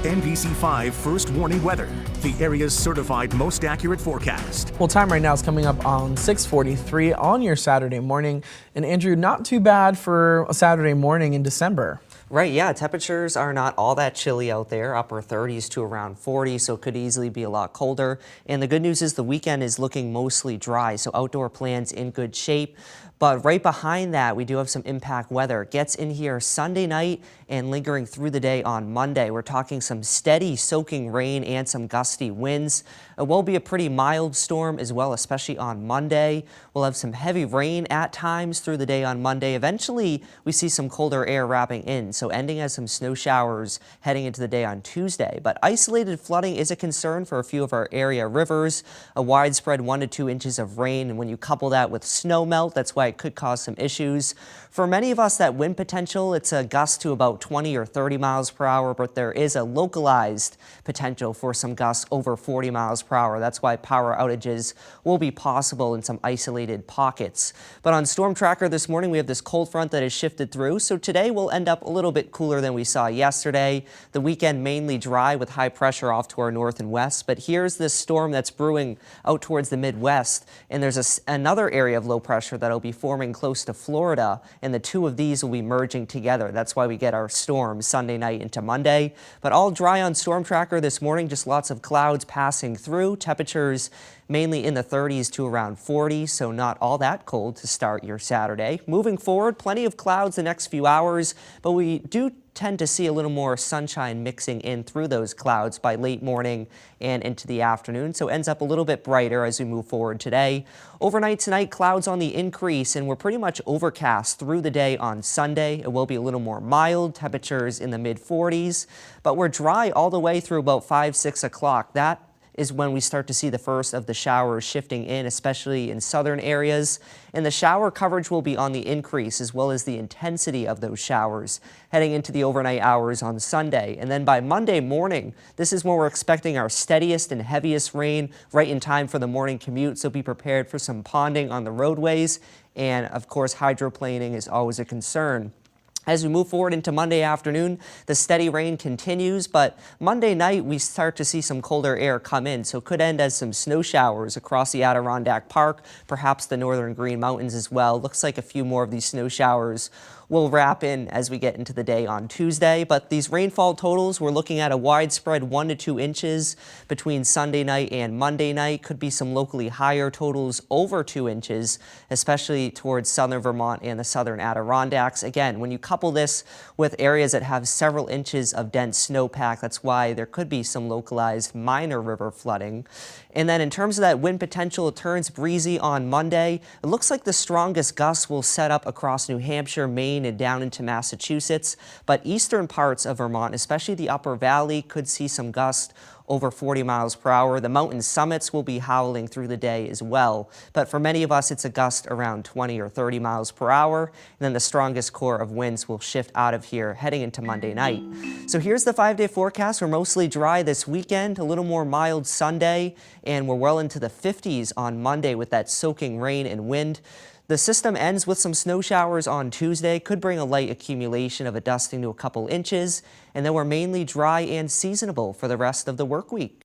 NBC5 First Warning Weather, the area's certified most accurate forecast. Well, time right now is coming up on 6:43 on your Saturday morning. And Andrew, not too bad for a Saturday morning in December. Right, yeah, temperatures are not all that chilly out there, upper 30s to around 40, so it could easily be a lot colder. And the good news is the weekend is looking mostly dry, so outdoor plans in good shape. But right behind that, we do have some impact weather. It gets in here Sunday night and lingering through the day on Monday. We're talking some steady soaking rain and some gusty winds. It will be a pretty mild storm as well, especially on Monday. We'll have some heavy rain at times through the day on Monday. Eventually, we see some colder air wrapping in, so ending as some snow showers heading into the day on Tuesday. But isolated flooding is a concern for a few of our area rivers. A widespread 1 to 2 inches of rain, and when you couple that with snow melt, that's why it could cause some issues. For many of us, that wind potential, it's a gust to about 20 or 30 miles per hour, but there is a localized potential for some gusts over 40 miles per hour. That's why power outages will be possible in some isolated pockets. But on Storm Tracker this morning, we have this cold front that has shifted through, so today we'll end up a little bit cooler than we saw yesterday. The weekend mainly dry with high pressure off to our north and west, but here's this storm that's brewing out towards the Midwest, and there's another area of low pressure that'll be forming close to Florida, and the two of these will be merging together. That's why we get our storms Sunday night into Monday. But all dry on Storm Tracker this morning, just lots of clouds passing through. Temperatures mainly in the 30s to around 40, so not all that cold to start your Saturday. Moving forward, plenty of clouds the next few hours, but we do tend to see a little more sunshine mixing in through those clouds by late morning and into the afternoon, so it ends up a little bit brighter as we move forward today. Overnight tonight, clouds on the increase, and we're pretty much overcast through the day on Sunday. It will be a little more mild, temperatures in the mid-40s, but we're dry all the way through about 5, 6 o'clock. That is when we start to see the first of the showers shifting in, especially in southern areas. And the shower coverage will be on the increase, as well as the intensity of those showers heading into the overnight hours on Sunday. And then by Monday morning, this is when we're expecting our steadiest and heaviest rain right in time for the morning commute. So be prepared for some ponding on the roadways. And of course, hydroplaning is always a concern. As we move forward into Monday afternoon, the steady rain continues, but Monday night we start to see some colder air come in, so it could end as some snow showers across the Adirondack Park, perhaps the northern Green Mountains as well. Looks like a few more of these snow showers will wrap in as we get into the day on Tuesday, but these rainfall totals, we're looking at a widespread 1 to 2 inches between Sunday night and Monday night. Could be some locally higher totals over 2 inches, especially towards southern Vermont and the southern Adirondacks. Again, when you couple this with areas that have several inches of dense snowpack, that's why there could be some localized minor river flooding. And then in terms of that wind potential, it turns breezy on Monday. It looks like the strongest gusts will set up across New Hampshire, Maine, and down into Massachusetts, but eastern parts of Vermont, especially the upper valley, could see some gusts over 40 miles per hour. The mountain summits will be howling through the day as well, but for many of us, it's a gust around 20 or 30 miles per hour, and then the strongest core of winds will shift out of here heading into Monday night. So here's the 5-day forecast. We're mostly dry this weekend, a little more mild Sunday, and we're well into the 50s on Monday with that soaking rain and wind. The system ends with some snow showers on Tuesday, could bring a light accumulation of a dusting to a couple inches, and then we're mainly dry and seasonable for the rest of the work week.